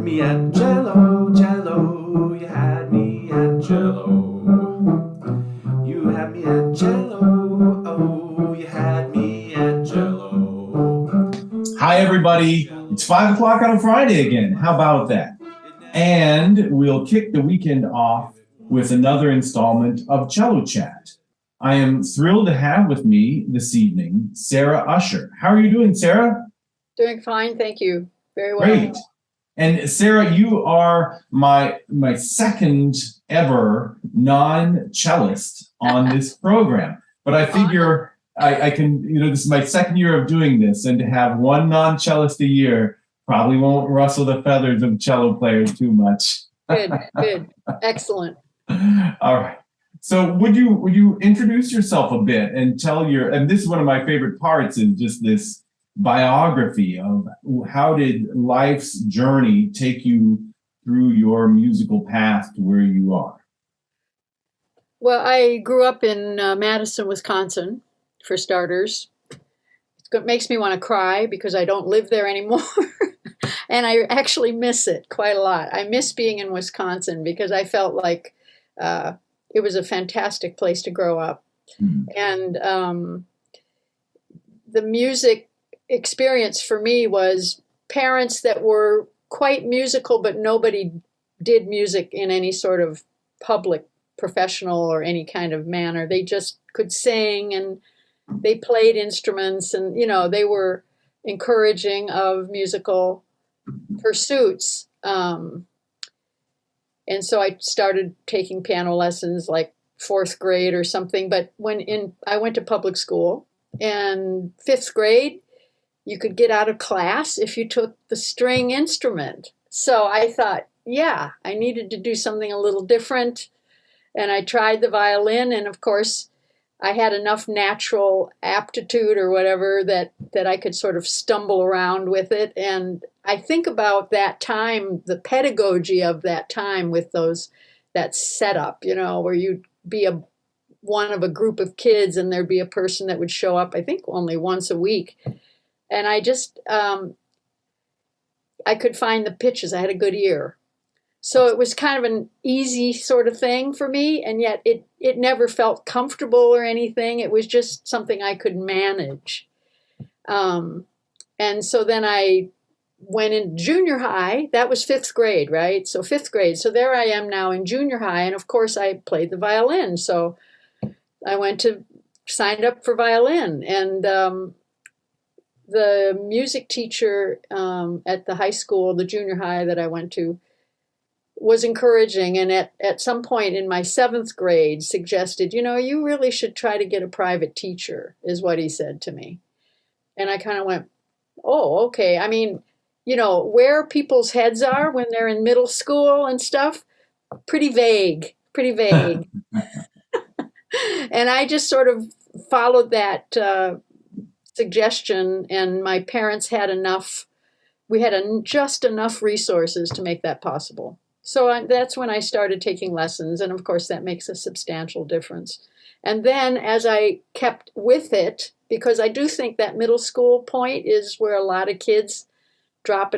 me at Cello, Cello. You had me at Cello. You had me at Cello. Oh, you had me at Cello. Hi, everybody. It's 5 o'clock on a Friday again. How about that? And we'll kick the weekend off with another installment of Cello Chat. I am thrilled to have with me this evening Sara Usher. How are you doing, Sara? Doing fine, thank you. Very well. Great. And Sara, you are my second ever non-cellist on this program. But I figure I can, this is my second year of doing this, and to have one non-cellist a year probably won't rustle the feathers of cello players too much. Good. Excellent. All right. So would you introduce yourself a bit and tell and this is one of my favorite parts, is just this biography of how did life's journey take you through your musical path to where you are? Well, I grew up in Madison, Wisconsin, for starters. It makes me want to cry because I don't live there anymore. And I actually miss it quite a lot. I miss being in Wisconsin because I felt like it was a fantastic place to grow up. And the music experience for me was parents that were quite musical, but nobody did music in any sort of public, professional, or any kind of manner. They just could sing and they played instruments, and they were encouraging of musical pursuits. And so I started taking piano lessons like fourth grade or something. But I went to public school, and fifth grade, you could get out of class if you took the string instrument. So I thought, yeah, I needed to do something a little different. And I tried the violin. And of course, I had enough natural aptitude or whatever that I could sort of stumble around with it. And I think about that time, the pedagogy of that time with that setup, where you'd be one of a group of kids and there'd be a person that would show up, I think only once a week. And I just, I could find the pitches. I had a good ear. So it was kind of an easy sort of thing for me. And yet it never felt comfortable or anything. It was just something I could manage. And so then I went in junior high. That was fifth grade, right? So fifth grade. So there I am now in junior high. And of course I played the violin. So I signed up for violin. And the music teacher at the high school, the junior high that I went to, was encouraging, and at some point in my seventh grade suggested, you really should try to get a private teacher, is what he said to me. And I kind of went, oh, okay. I mean, where people's heads are when they're in middle school and stuff, pretty vague. And I just sort of followed that suggestion, and my parents had just enough resources to make that possible. So that's when I started taking lessons, and of course that makes a substantial difference. And then as I kept with it, because I do think that middle school point is where a lot of kids drop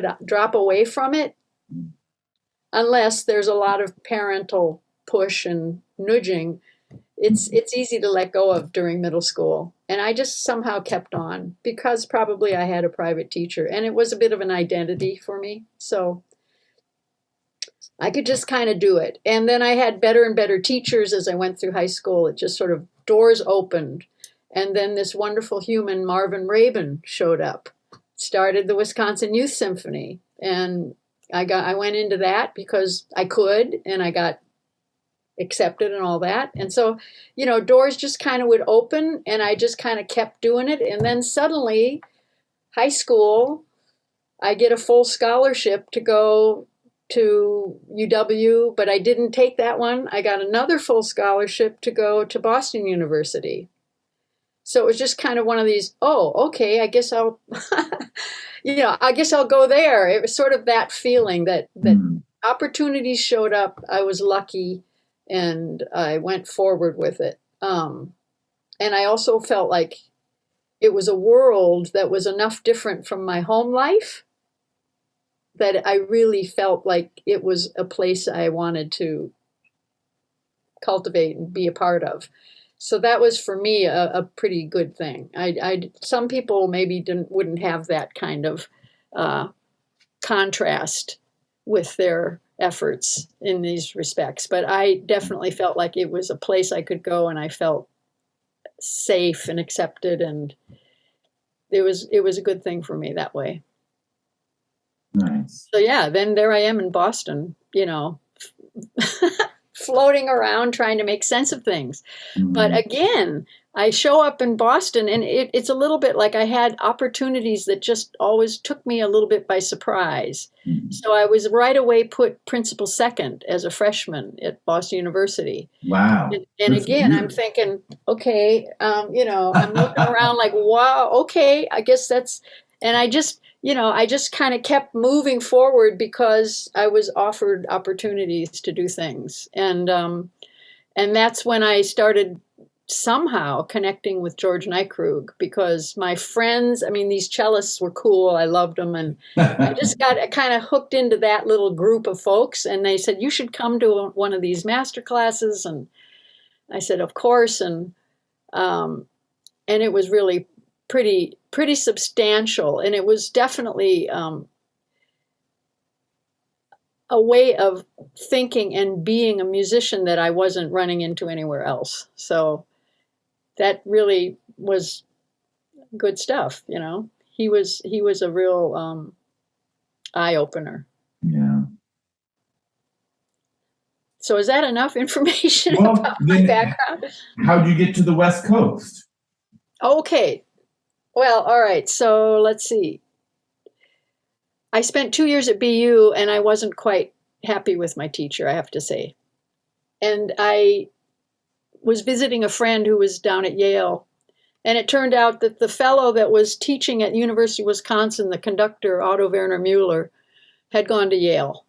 away from it, unless there's a lot of parental push and nudging. It's easy to let go of during middle school. And I just somehow kept on because probably I had a private teacher, and it was a bit of an identity for me. So I could just kind of do it. And then I had better and better teachers as I went through high school. It just sort of doors opened. And then this wonderful human, Marvin Rabin, showed up, started the Wisconsin Youth Symphony. And I went into that because I could, and I got accepted and all that. And so, doors just kind of would open, and I just kind of kept doing it. And then suddenly, high school, I get a full scholarship to go to UW, but I didn't take that one. I got another full scholarship to go to Boston University. So it was just kind of one of these, oh, okay, I guess I'll, I guess I'll go there. It was sort of that feeling that opportunities showed up. I was lucky, and I went forward with it. And I also felt like it was a world that was enough different from my home life that I really felt like it was a place I wanted to cultivate and be a part of. So that was for me a pretty good thing. Some people maybe wouldn't have that kind of contrast with their efforts in these respects, but I definitely felt like it was a place I could go, and I felt safe and accepted, and it was a good thing for me that way. Nice. So yeah, then there I am in Boston, floating around trying to make sense of things. Mm-hmm. But again, I show up in Boston, and it's a little bit like I had opportunities that just always took me a little bit by surprise. Mm-hmm. So I was right away put principal second as a freshman at Boston University. Wow. And again, I'm thinking, okay, I'm looking around like, wow, okay, I guess that's, and I just kind of kept moving forward because I was offered opportunities to do things. And that's when I started somehow connecting with George Neikrug, because my friends, these cellists were cool. I loved them. And I just got kind of hooked into that little group of folks. And they said, you should come to one of these master classes. And I said, of course. And it was really pretty substantial. And it was definitely a way of thinking and being a musician that I wasn't running into anywhere else. So that really was good stuff. He was a real eye opener. Yeah. So is that enough information about my background? How'd you get to the West Coast? Okay. Well, all right. So let's see. I spent 2 years at BU, and I wasn't quite happy with my teacher, I have to say. And I was visiting a friend who was down at Yale, and it turned out that the fellow that was teaching at University of Wisconsin, the conductor, Otto Werner Mueller, had gone to Yale.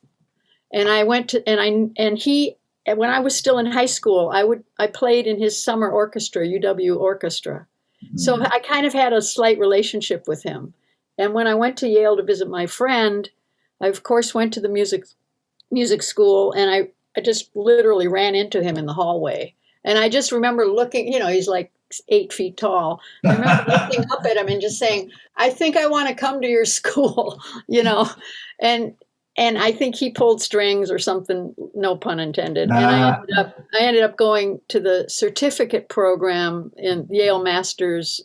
And I went to, and he, when I was still in high school, I played in his summer orchestra, UW Orchestra. Mm-hmm. So I kind of had a slight relationship with him. And when I went to Yale to visit my friend, I of course went to the music school, and I just literally ran into him in the hallway. And I just remember looking, he's like 8 feet tall. I remember looking up at him and just saying, I think I want to come to your school, and I think he pulled strings or something, no pun intended. And I ended up going to the certificate program in Yale Masters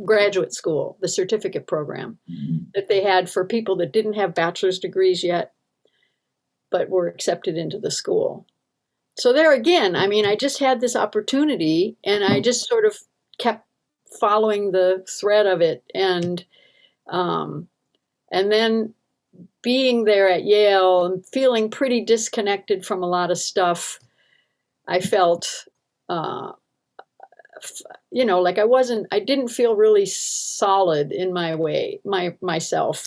graduate school, the certificate program that they had for people that didn't have bachelor's degrees yet, but were accepted into the school. So there again, I just had this opportunity, and I just sort of kept following the thread of it. And then being there at Yale and feeling pretty disconnected from a lot of stuff, I felt, like I didn't feel really solid in myself.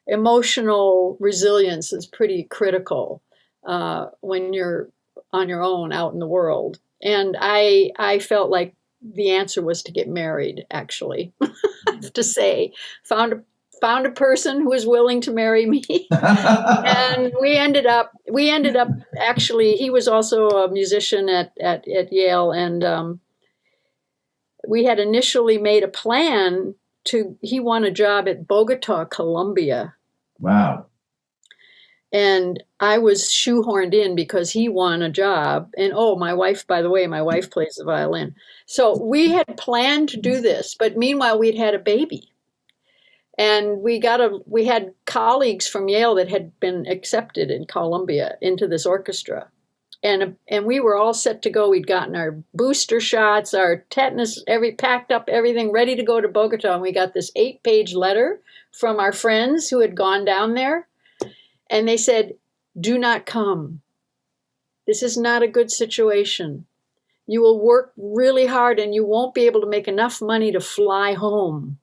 Emotional resilience is pretty critical when you're on your own out in the world. And I felt like the answer was to get married, actually. I have to say, found a person who was willing to marry me. And we ended up actually, he was also a musician at Yale. And we had initially made a plan he won a job at Bogota, Colombia. Wow. And I was shoehorned in because he won a job. And my wife, by the way, plays the violin. So we had planned to do this, but meanwhile we'd had a baby. And we had colleagues from Yale that had been accepted in Columbia into this orchestra. And we were all set to go. We'd gotten our booster shots, our tetanus, packed up everything, ready to go to Bogota. And we got this 8-page letter from our friends who had gone down there. And they said, do not come. This is not a good situation. You will work really hard and you won't be able to make enough money to fly home.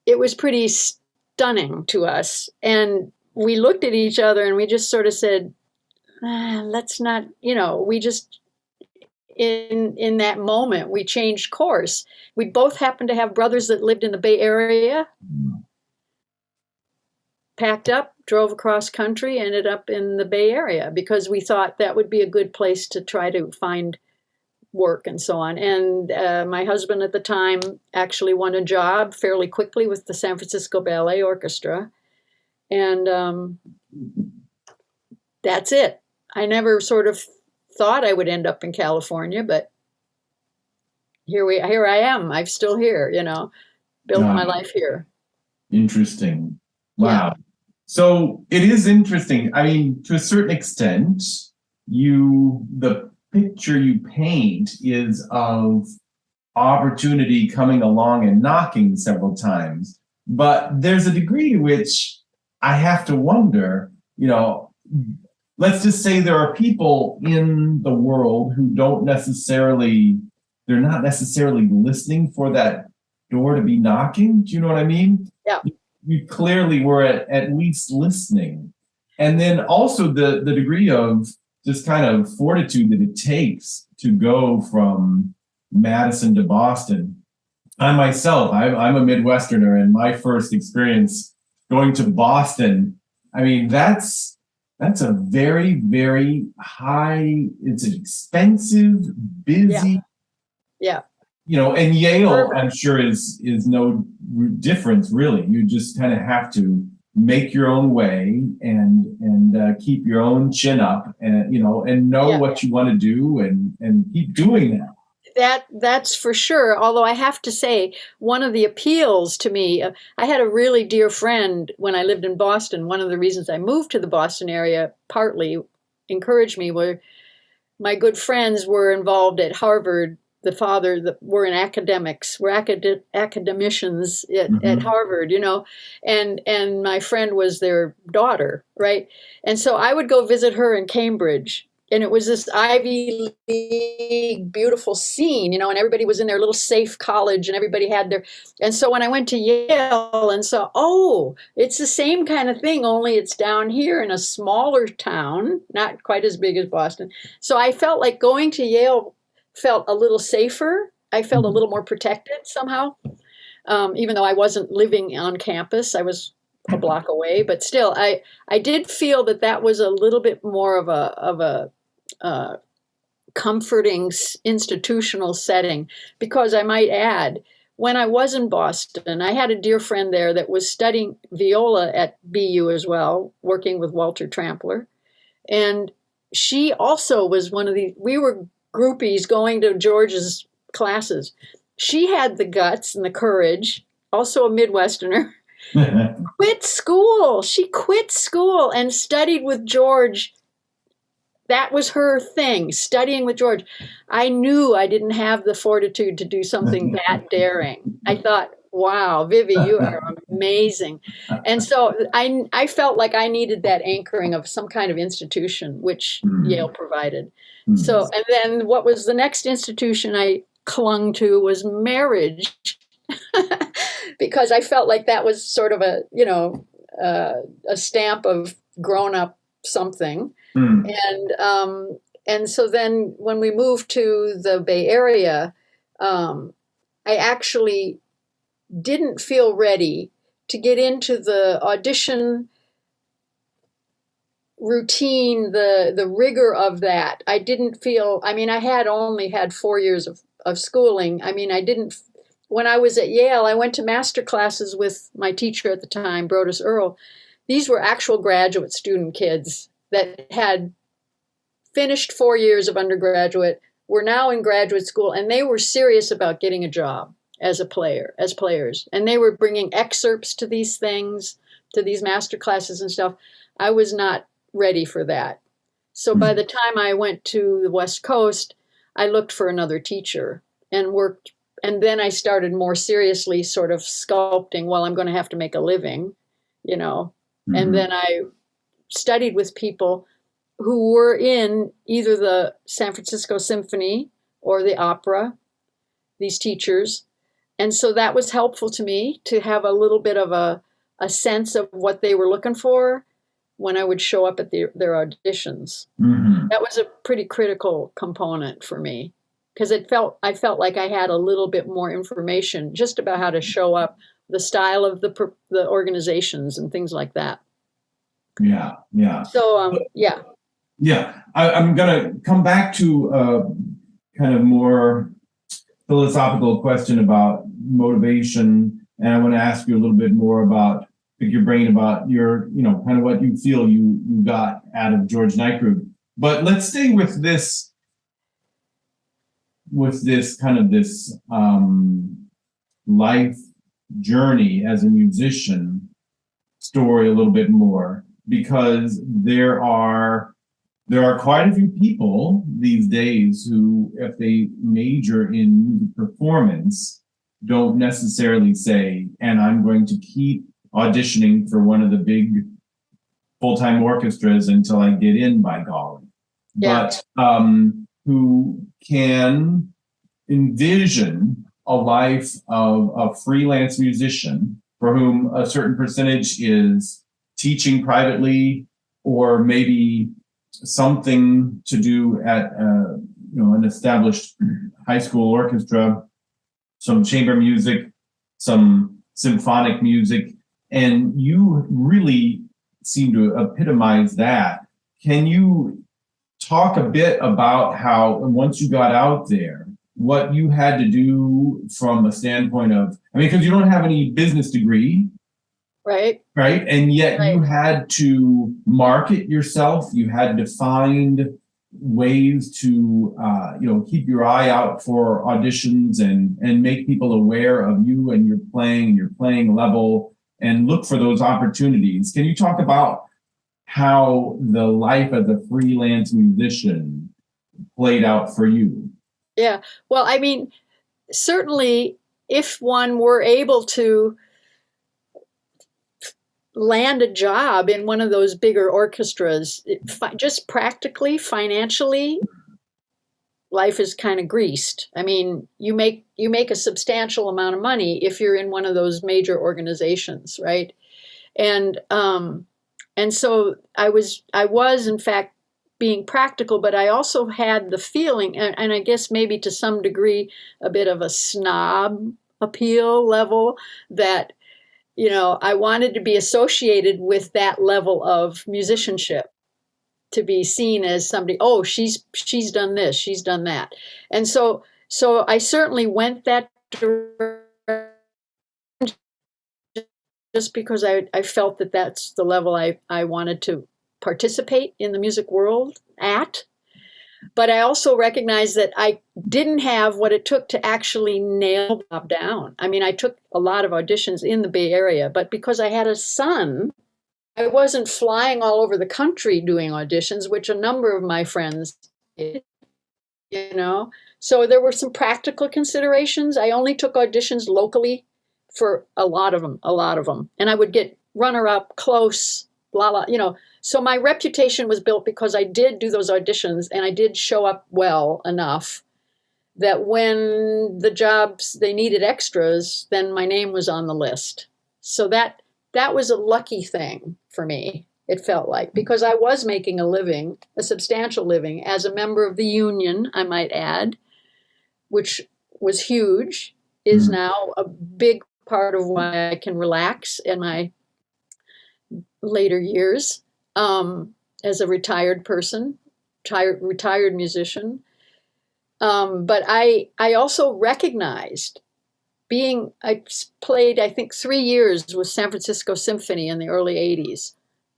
It was pretty stunning to us. And we looked at each other and we just sort of said, let's not, we just, in that moment, we changed course. We both happened to have brothers that lived in the Bay Area. packed up, drove across country, ended up in the Bay Area because we thought that would be a good place to try to find work and so on. And my husband at the time actually won a job fairly quickly with the San Francisco Ballet Orchestra. And that's it. I never sort of thought I would end up in California, but here I am. I'm still here, built my life here. Interesting. Wow. Yeah. So it is interesting. I mean, to a certain extent, the picture you paint is of opportunity coming along and knocking several times. But there's a degree to which I have to wonder, let's just say there are people in the world who they're not necessarily listening for that door to be knocking. Do you know what I mean? Yeah. You clearly were at least listening. And then also the degree of just kind of fortitude that it takes to go from Madison to Boston. I myself, I'm a Midwesterner, and my first experience going to Boston, I mean, that's a very, very high, it's an expensive, busy. Yeah. And Yale, I'm sure is no difference really. You just kind of have to make your own way and keep your own chin up and know what you want to do and keep doing that. That's for sure. Although I have to say, one of the appeals to me, I had a really dear friend when I lived in Boston. One of the reasons I moved to the Boston area partly encouraged me were my good friends were involved at Harvard. The father were in academics, were academicians at Harvard, and my friend was their daughter, right? And so I would go visit her in Cambridge, and it was this Ivy League beautiful scene, and everybody was in their little safe college, and everybody had and so when I went to Yale and saw, it's the same kind of thing, only it's down here in a smaller town, not quite as big as Boston. So I felt like going to Yale felt a little safer. I felt a little more protected somehow, even though I wasn't living on campus. I was a block away, but still, I did feel that was a little bit more of a comforting institutional setting, because I might add, when I was in Boston, I had a dear friend there that was studying viola at BU as well, working with Walter Trampler, and she also was we were groupies going to George's classes. She had the guts and the courage, also a Midwesterner, quit school. She quit school and studied with George. That was her thing, studying with George. I knew I didn't have the fortitude to do something that daring. I thought, wow, Vivi, you are amazing. And so I felt like I needed that anchoring of some kind of institution, which Yale provided. So, and then what was the next institution I clung to was marriage, because I felt like that was sort of a stamp of grown up something. And so then when we moved to the Bay Area, I actually didn't feel ready to get into the audition routine, the rigor of that. I didn't feel, I had only had 4 years of schooling. When I was at Yale, I went to master classes with my teacher at the time, Brodus Earl. These were actual graduate student kids that had finished 4 years of undergraduate, were now in graduate school, and they were serious about getting a job as players. And they were bringing excerpts to these things, to these master classes and stuff. I was not ready for that. So by the time I went to the West Coast, I looked for another teacher and worked. And then I started more seriously sort of sculpting, I'm going to have to make a living, And then I studied with people who were in either the San Francisco Symphony or the opera, these teachers. And so that was helpful to me to have a little bit of a sense of what they were looking for when I would show up at their auditions. That was a pretty critical component for me, because I felt like I had a little bit more information just about how to show up, the style of the organizations and things like that. Yeah. So, yeah. Yeah, I'm going to come back to kind of more philosophical question about motivation, and I want to ask you a little bit more about, pick your brain about your, kind of what you feel you got out of George Neikrug. But let's stay with this kind of this life journey as a musician story a little bit more, because there are quite a few people these days who, if they major in music performance, don't necessarily say, and I'm going to keep auditioning for one of the big full-time orchestras until I get in, by golly. Yeah. But who can envision a life of a freelance musician for whom a certain percentage is teaching privately, or maybe something to do at an established high school orchestra, some chamber music, some symphonic music, and you really seem to epitomize that. Can you talk a bit about how, once you got out there, what you had to do from a standpoint of, because you don't have any business degree, right? And yet Right. you had to market yourself. You had to find ways to, keep your eye out for auditions and make people aware of you and your playing level, and look for those opportunities. Can you talk about how the life as a freelance musician played out for you? Yeah. Well, certainly if one were able to land a job in one of those bigger orchestras, just practically, financially, life is kind of greased. You make a substantial amount of money if you're in one of those major organizations, right? And so I was in fact being practical, but I also had the feeling, and I guess maybe to some degree a bit of a snob appeal level, that I wanted to be associated with that level of musicianship, to be seen as somebody, oh, she's done this, she's done that. And so I certainly went that direction, just because I felt that that's the level I wanted to participate in the music world at. But I also recognized that I didn't have what it took to actually nail the job down. I took a lot of auditions in the Bay Area, but because I had a son, I wasn't flying all over the country doing auditions, which a number of my friends did, So there were some practical considerations. I only took auditions locally for a lot of them. And I would get runner-up, close, blah, blah, So my reputation was built because I did do those auditions, and I did show up well enough that when the jobs, they needed extras, then my name was on the list. So that was a lucky thing for me, it felt like, because I was making a living, a substantial living, as a member of the union, I might add, which was huge, is now a big part of why I can relax in my later years as a retired person, retired musician. But I also recognized I played, I think, 3 years with San Francisco Symphony in the early 80s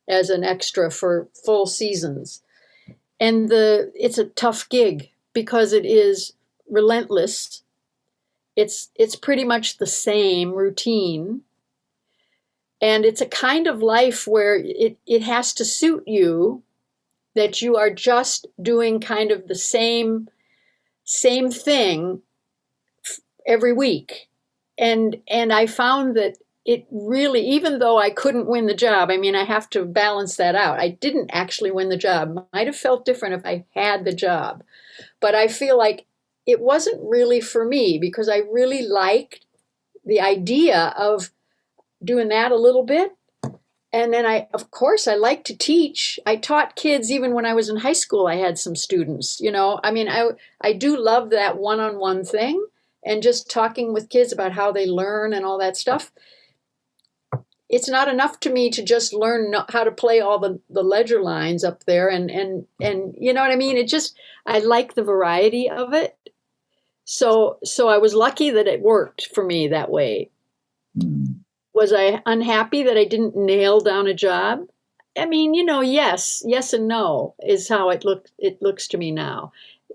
as an extra for full seasons. And it's a tough gig because it is relentless. It's pretty much the same routine. And it's a kind of life where it has to suit you, that you are just doing kind of the same thing every week. And I found that it really, even though I couldn't win the job, I have to balance that out. I didn't actually win the job. Might have felt different if I had the job. But I feel like it wasn't really for me, because I really liked the idea of doing that a little bit. And then of course, I like to teach. I taught kids even when I was in high school. I had some students, I do love that one-on-one thing, and just talking with kids about how they learn and all that stuff. it's not enough to me to just learn how to play all the ledger lines up there and you know what I mean? I like the variety of it. So I was lucky that it worked for me that way. Was I unhappy that I didn't nail down a job? I mean, yes and no is how it looks to me now.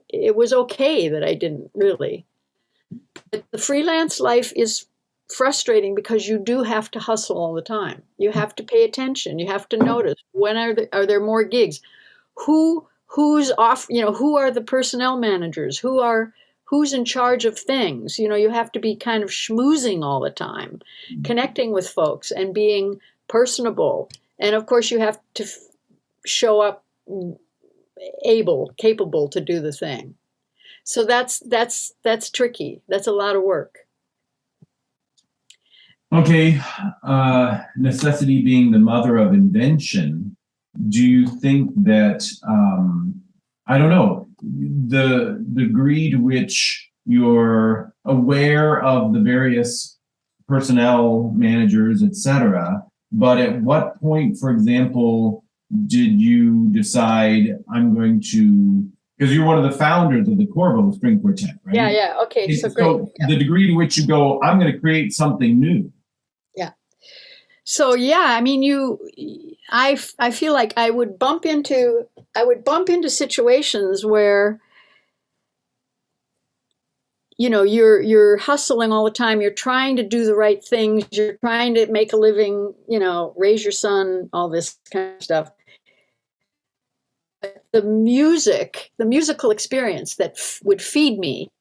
It was okay that I didn't really. But the freelance life is frustrating because you do have to hustle all the time. You have to pay attention. You have to notice when are there more gigs? Who's off? Who are the personnel managers? Who's in charge of things? You have to be kind of schmoozing all the time, connecting with folks and being personable. And of course, you have to show up capable to do the thing. So that's tricky. That's a lot of work. Okay, necessity being the mother of invention, do you think that, I don't know, the degree to which you're aware of the various personnel managers, etc., but at what point, for example, did you decide I'm going to, because you're one of the founders of the Corvo String Quartet, right? Yeah. Okay, so great. So the degree to which you go, I'm going to create something new. Yeah. So I mean, I feel like I would bump into situations where you're hustling all the time. You're trying to do the right things. You're trying to make a living. Raise your son. All this kind of stuff. The musical experience that would feed me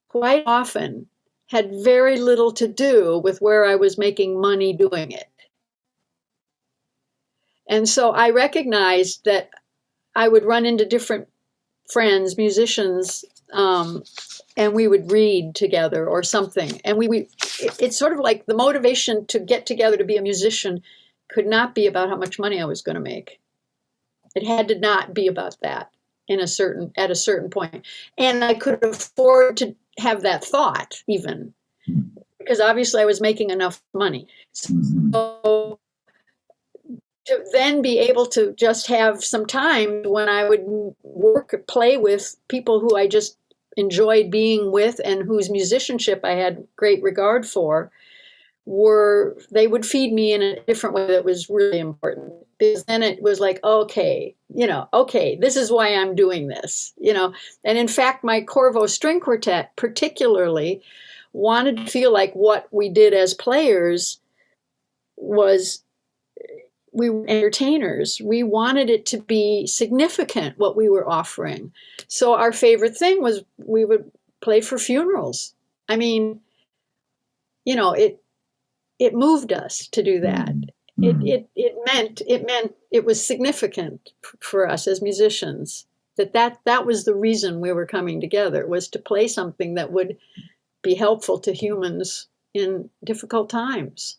quite often had very little to do with where I was making money doing it. And so I recognized that I would run into different friends, musicians, and we would read together or something. And it's sort of like the motivation to get together to be a musician could not be about how much money I was going to make. It had to not be about that at a certain point. And I could afford to have that thought even, because obviously I was making enough money. So to then be able to just have some time when I would play with people who I just enjoyed being with and whose musicianship I had great regard for, they would feed me in a different way that was really important. Because then it was like, okay, this is why I'm doing this, And in fact, my Corvo String Quartet particularly wanted to feel like what we did as players was we were entertainers. We wanted it to be significant, what we were offering. So our favorite thing was we would play for funerals. I mean, it moved us to do that. It meant it was significant for us as musicians that was the reason we were coming together, was to play something that would be helpful to humans in difficult times.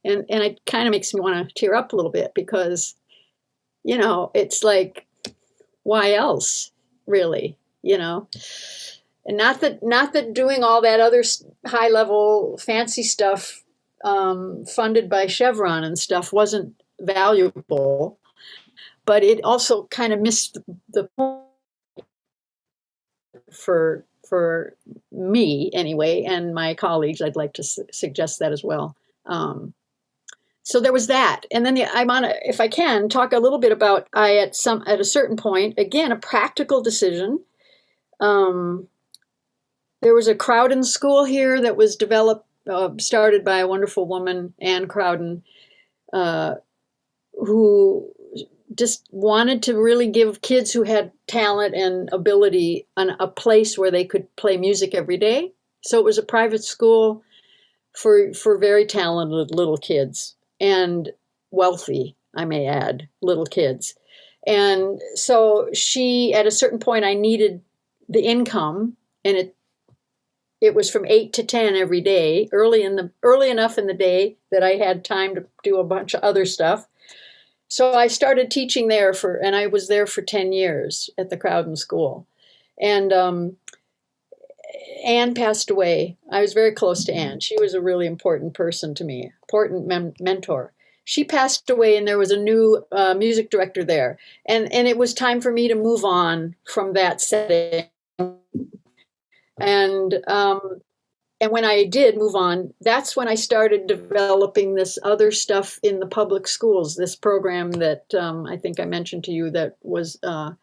And it kind of makes me want to tear up a little bit because, it's like, why else, really, And not that doing all that other high level fancy stuff funded by Chevron and stuff wasn't valuable, but it also kind of missed the point for me anyway, and my colleagues. I'd like to suggest that as well. So there was that, and then I want to, if I can, talk a little bit about at a certain point, again, a practical decision. There was a Crowden school here that was started by a wonderful woman, Anne Crowden, who just wanted to really give kids who had talent and ability a place where they could play music every day. So it was a private school for very talented little kids and wealthy, I may add, little kids. And so at a certain point, I needed the income, and it was from 8 to 10 every day, early enough in the day that I had time to do a bunch of other stuff. So I started teaching there and I was there for 10 years at the Crowden School. And Anne passed away. I was very close to Anne. She was a really important person to me, important mentor. She passed away, and there was a new music director there, and it was time for me to move on from that setting. And when I did move on, that's when I started developing this other stuff in the public schools. This program that I think I mentioned to you that was down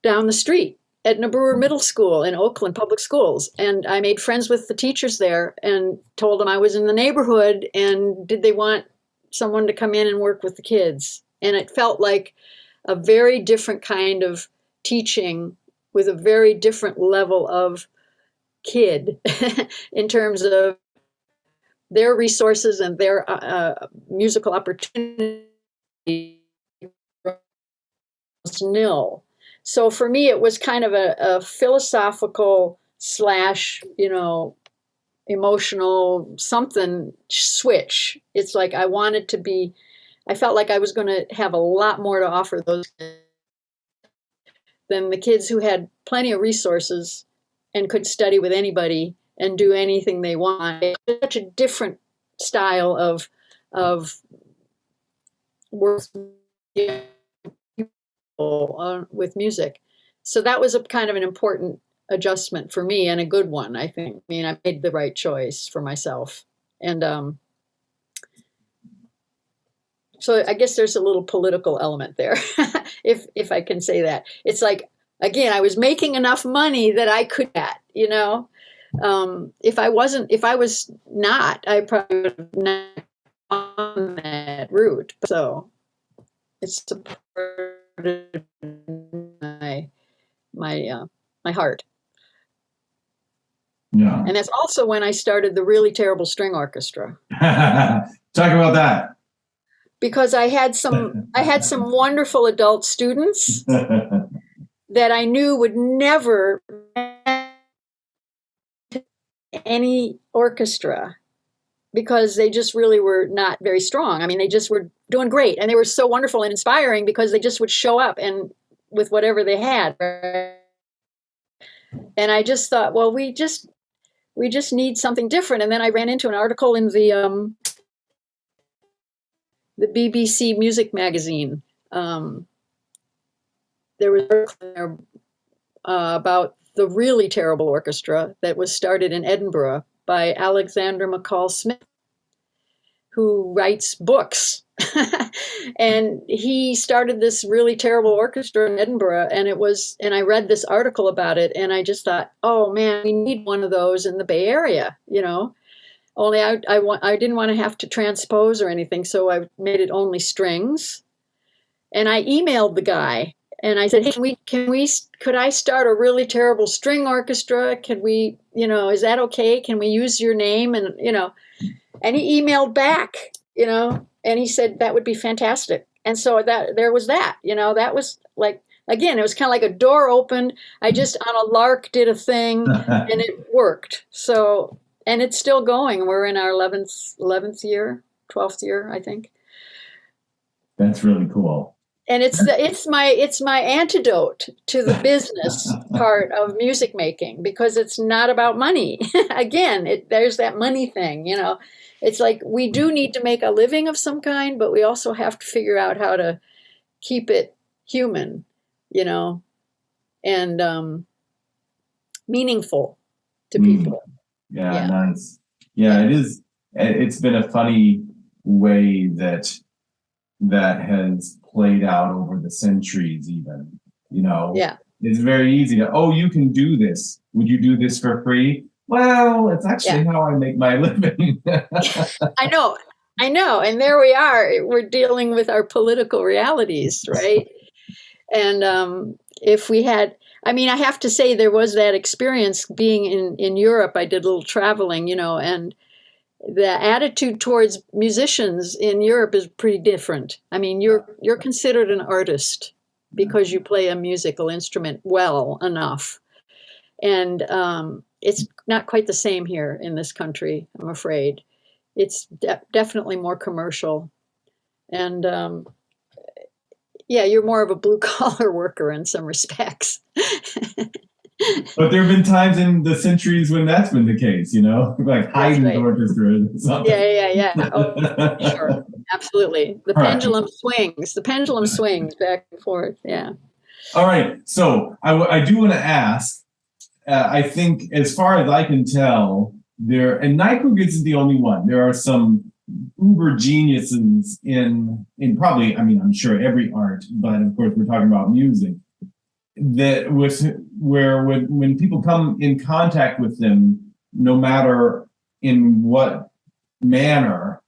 the street. Edna Brewer Middle School in Oakland Public Schools. And I made friends with the teachers there and told them I was in the neighborhood and did they want someone to come in and work with the kids. And it felt like a very different kind of teaching with a very different level of kid in terms of their resources and their musical opportunity was nil. So for me, it was kind of a philosophical slash, emotional something switch. It's like I felt like I was going to have a lot more to offer those than the kids who had plenty of resources and could study with anybody and do anything they want. It's such a different style of work with music. So that was a kind of an important adjustment for me and a good one, I think. I mean, I made the right choice for myself. And so I guess there's a little political element there, if I can say that. It's like, again, I was making enough money that I could if I was not, I probably would have not on that route. So it's supported my heart. Yeah. And that's also when I started the really terrible string orchestra. Talk about that. Because I had some wonderful adult students that I knew would never any orchestra because they just really were not very strong. I mean, they just were doing great, and they were so wonderful and inspiring because they just would show up and with whatever they had. And I just thought, well, we just need something different. And then I ran into an article in the BBC Music magazine. There was an article there about the really terrible orchestra that was started in Edinburgh by Alexander McCall Smith, who writes books. And he started this really terrible orchestra in Edinburgh, and I read this article about it, and I just thought, oh man, we need one of those in the Bay Area, Only I didn't want to have to transpose or anything, so I made it only strings. And I emailed the guy, and I said, hey, could I start a really terrible string orchestra? Could we, is that okay? Can we use your name? And, and he emailed back, and he said that would be fantastic. And so there was that, that was like, again, it was kind of like a door opened. I just on a lark did a thing and it worked. So, and it's still going. We're in our 11th year, 12th year, I think. That's really cool. And it's my antidote to the business part of music making because it's not about money. Again, there's that money thing, It's like we do need to make a living of some kind, but we also have to figure out how to keep it human, and meaningful to people. Yeah, nice. Yeah, it is. It's been a funny way that has played out over the centuries even, Yeah. It's very easy to, you can do this. Would you do this for free? Well, it's actually how I make my living. I know. And there we are. We're dealing with our political realities, right? And if we had, I have to say there was that experience being in Europe. I did a little traveling, and the attitude towards musicians in Europe is pretty different. You're considered an artist because you play a musical instrument well enough. And it's not quite the same here in this country, I'm afraid. It's definitely more commercial. And you're more of a blue collar worker in some respects. But there have been times in the centuries when that's been the case, like Haydn's right. orchestra or something. Yeah. Oh, sure. Absolutely. The Right. pendulum swings. The pendulum swings back and forth. Yeah. All right. So I do want to ask, I think as far as I can tell, and Neikrug isn't the only one. There are some uber geniuses in probably, I'm sure every art, but of course we're talking about music, that where when people come in contact with them, no matter in what manner,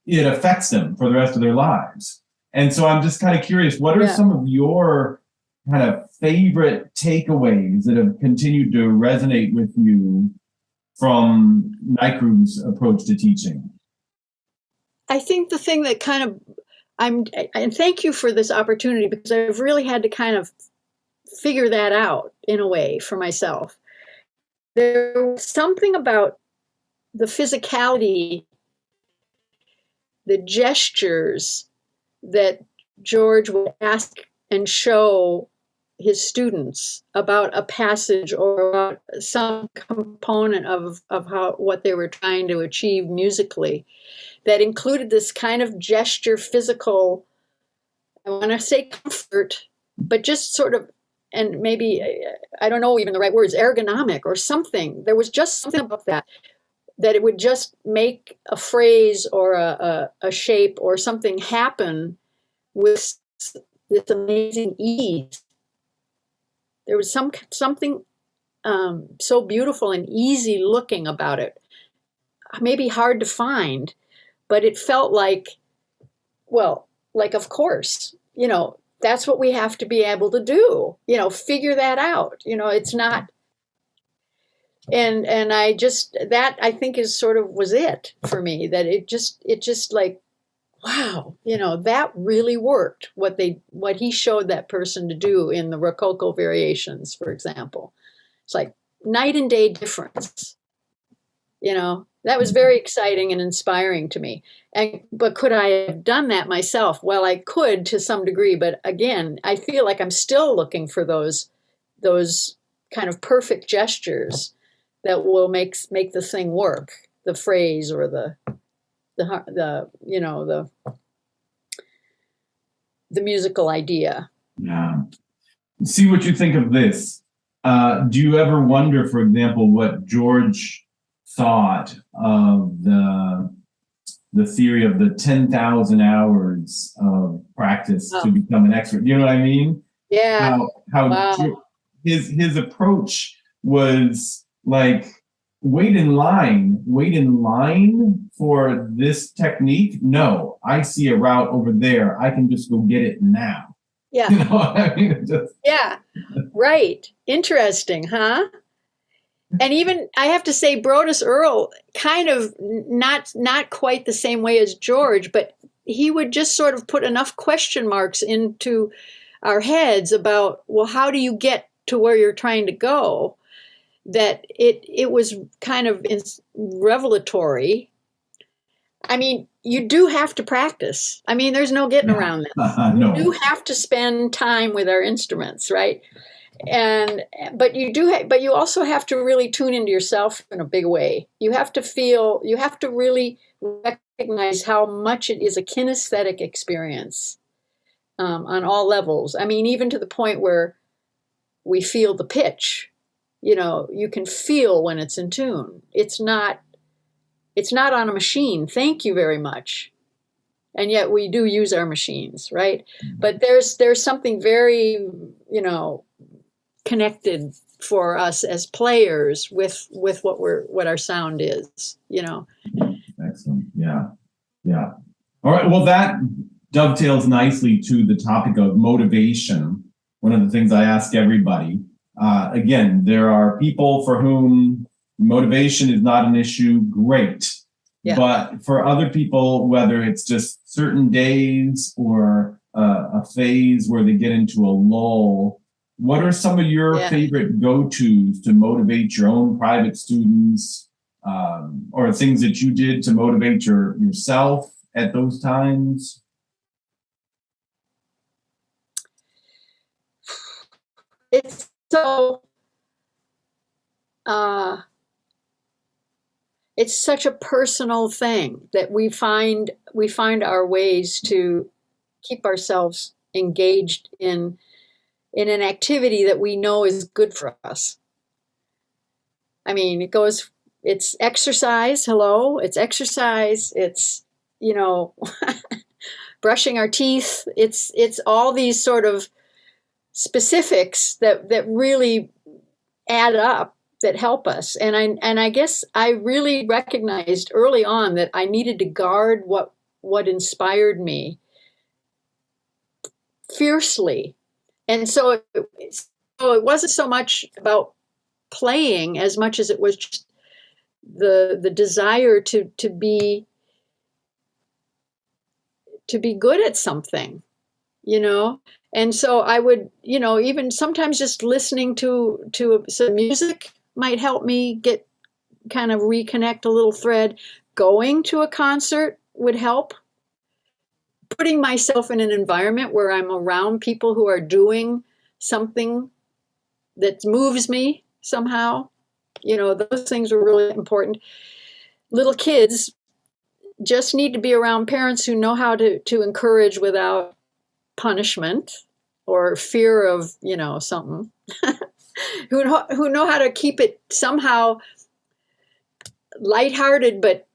it affects them for the rest of their lives. And so I'm just kind of curious, what are some of your kind of favorite takeaways that have continued to resonate with you from Neikrug's approach to teaching? I think the thing that kind of and thank you for this opportunity, because I've really had to kind of figure that out in a way for myself. There was something about the physicality, the gestures that George would ask and show his students about a passage or about some component of what they were trying to achieve musically, that included this kind of gesture, physical, I want to say comfort, but just sort of, and maybe, I don't know even the right words, ergonomic or something. There was just something about that it would just make a phrase or a shape or something happen with this amazing ease. There was something so beautiful and easy looking about it. Maybe hard to find, but it felt like, of course, that's what we have to be able to do, figure that out. It's not, and I just, that I think is sort of was it for me, that it just like, wow, that really worked, what he showed that person to do in the Rococo variations, for example. It's like night and day difference. That was very exciting and inspiring to me. But could I have done that myself? Well, I could to some degree, but again, I feel like I'm still looking for those kind of perfect gestures that will make the thing work, the phrase or the musical idea. Yeah. See what you think of this. Do you ever wonder, for example, what George thought of the theory of the 10,000 hours of practice to become an expert? You know what I mean? Yeah. How wow. his approach was like, wait in line for this technique. No, I see a route over there. I can just go get it now. Yeah. You know what I mean? Yeah. Right. Interesting, huh? And even I have to say, Brodus Earl, kind of not quite the same way as George, but he would just sort of put enough question marks into our heads about, well, how do you get to where you're trying to go? That it was kind of revelatory. I mean, you do have to practice. I mean, there's no getting around this. No. You do have to spend time with our instruments, right? But you also have to really tune into yourself in a big way. You have to really recognize how much it is a kinesthetic experience on all levels. I mean, even to the point where we feel the pitch. You can feel when it's in tune. It's not on a machine. Thank you very much. And yet we do use our machines, right? But there's something very, connected for us as players with what our sound is, Excellent. Yeah. All right. Well, that dovetails nicely to the topic of motivation. One of the things I ask everybody. Again, there are people for whom motivation is not an issue. Great. Yeah. But for other people, whether it's just certain days or a phase where they get into a lull, what are some of your favorite go-tos to motivate your own private students, or things that you did to motivate yourself at those times? It's so it's such a personal thing that we find our ways to keep ourselves engaged in an activity that we know is good for us. I mean, it's exercise. Hello, it's exercise. It's, brushing our teeth. It's all these sort of specifics that really add up, that help us. And I guess I really recognized early on that I needed to guard what inspired me fiercely. And so it wasn't so much about playing as much as it was just the desire to be good at something, And so I would, even sometimes just listening to some music might help me kind of reconnect a little thread. Going to a concert would help. Putting myself in an environment where I'm around people who are doing something that moves me somehow, those things were really important. Little kids just need to be around parents who know how to encourage without punishment or fear of, something, who know how to keep it somehow lighthearted, but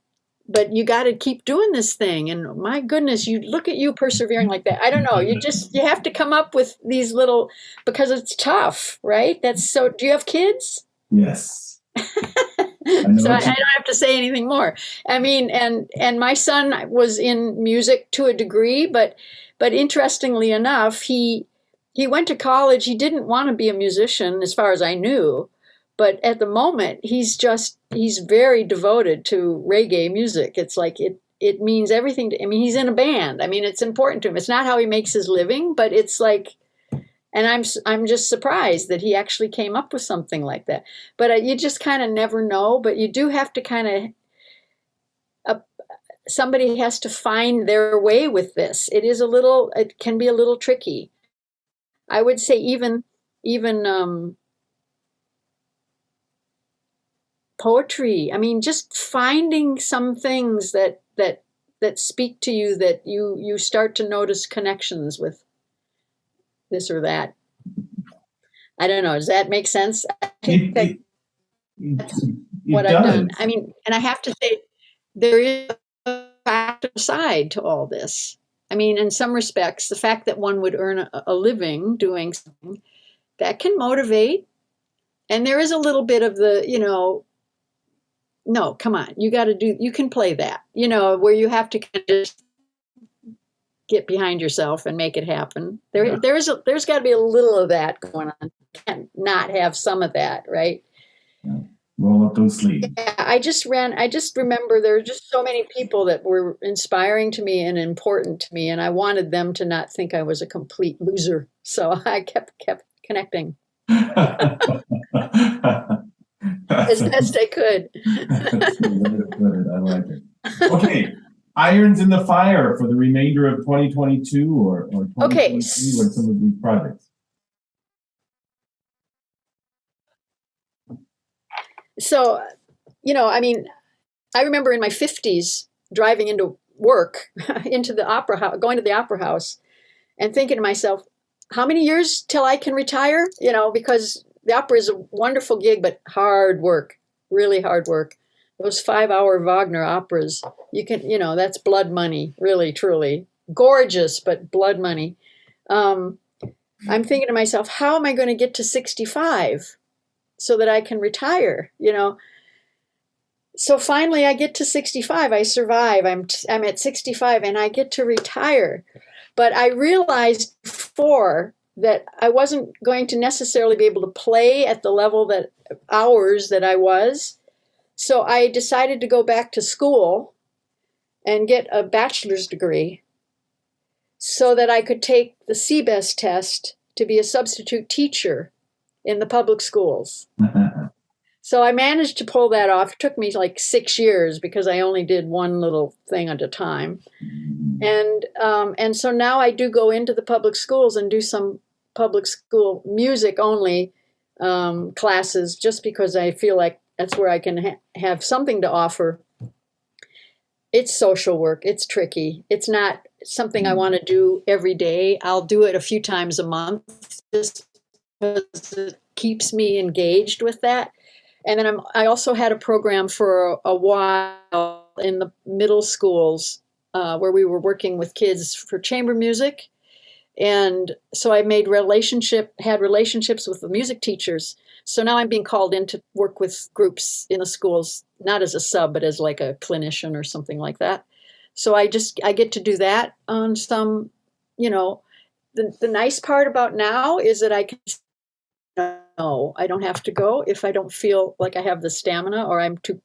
you got to keep doing this thing. And my goodness, you look at you persevering like that. I don't know. You have to come up with these little, because it's tough, right? Do you have kids? Yes. So I don't have to say anything more. I mean, and my son was in music to a degree, but interestingly enough, he went to college. He didn't want to be a musician, as far as I knew. But at the moment, he's very devoted to reggae music. It's like it means everything to him. I mean, he's in a band. I mean, it's important to him. It's not how he makes his living, but it's like, and I'm just surprised that he actually came up with something like that. But you just kind of never know. But you do have to kind of, somebody has to find their way with this. It can be a little tricky. I would say even poetry. I mean, just finding some things that speak to you, that you start to notice connections with this or that. I don't know. Does that make sense? I think that's what I've done. I mean, and I have to say, there is a factor side to all this. I mean, in some respects, the fact that one would earn a living doing something, that can motivate. And there is a little bit of the, no, come on, you can play that, where you have to kind of just get behind yourself and make it happen. There's got to be a little of that going on. You can't not have some of that, right? Yeah. Roll up those sleeves. Yeah, I just remember there were just so many people that were inspiring to me and important to me, and I wanted them to not think I was a complete loser. So I kept connecting as best I could. That's the way to put it. I like it. Okay. Irons in the fire for the remainder of 2022 or 2023 with some of these projects. So, I mean, I remember in my 50s driving into work, into the opera house, going to the opera house, and thinking to myself, how many years till I can retire? Because the opera is a wonderful gig, but hard work, really hard work. Those 5-hour Wagner operas, you can, that's blood money, really, truly. Gorgeous, but blood money. I'm thinking to myself, how am I going to get to 65 so that I can retire, So finally I get to 65, I survive, I'm at 65 and I get to retire. But I realized before that I wasn't going to necessarily be able to play at the level hours that I was. So I decided to go back to school and get a bachelor's degree so that I could take the CBEST test to be a substitute teacher in the public schools. So I managed to pull that off. It took me like 6 years because I only did one little thing at a time. And so now I do go into the public schools and do some public school music only classes, just because I feel like that's where I can have something to offer. It's social work. It's tricky. It's not something I want to do every day. I'll do it a few times a month just because it keeps me engaged with that. And then I also had a program for a while in the middle schools where we were working with kids for chamber music. And so I had relationships with the music teachers. So now I'm being called in to work with groups in the schools, not as a sub, but as like a clinician or something like that. So I get to do that on some, the nice part about now is that I can no, I don't have to go if I don't feel like I have the stamina or I'm too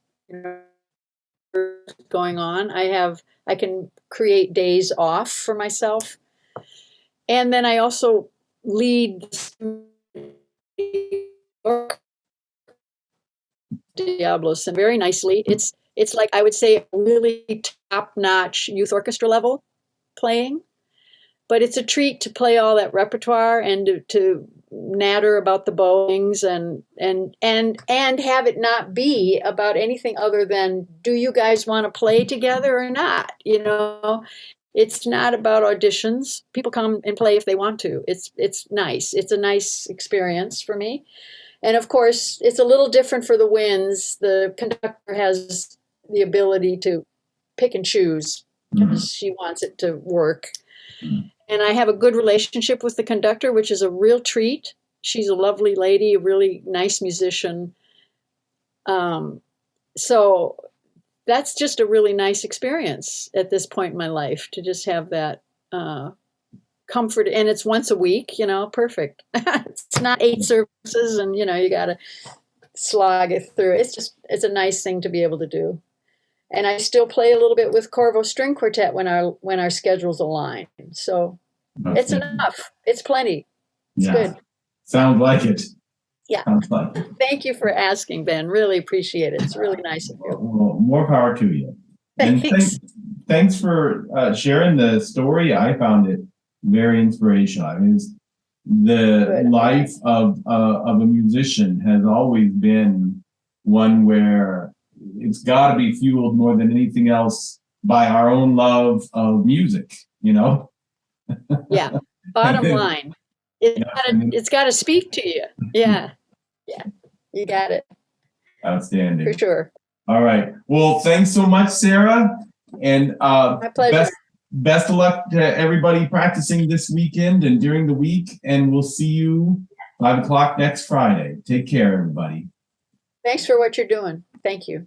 going on. I can create days off for myself. And then I also lead Diablos and very nicely. It's like I would say really top-notch youth orchestra level playing, but it's a treat to play all that repertoire and to natter about the bowings and have it not be about anything other than, do you guys want to play together or not? It's not about auditions. People come and play if they want to. It's nice. It's a nice experience for me. And of course, it's a little different for the winds. The conductor has the ability to pick and choose because she wants it to work. And I have a good relationship with the conductor, which is a real treat. She's a lovely lady, a really nice musician. So that's just a really nice experience at this point in my life to just have that comfort. And it's once a week, perfect. It's not 8 services and, you got to slog it through. It's a nice thing to be able to do. And I still play a little bit with Corvo String Quartet when our schedules align. So it's enough. It's plenty. It's good. Sounds like it. Yeah. Sounds like it. Thank you for asking, Ben. Really appreciate it. It's really nice of you. Well, more power to you. Thanks. And thanks for sharing the story. I found it very inspirational. I mean, the life of a musician has always been one where it's got to be fueled more than anything else by our own love of music, Yeah. Bottom line, it's got to speak to you. Yeah. Yeah. You got it. Outstanding. For sure. All right. Well, thanks so much, Sarah. And my pleasure. Best of luck to everybody practicing this weekend and during the week. And we'll see you 5 o'clock next Friday. Take care, everybody. Thanks for what you're doing. Thank you.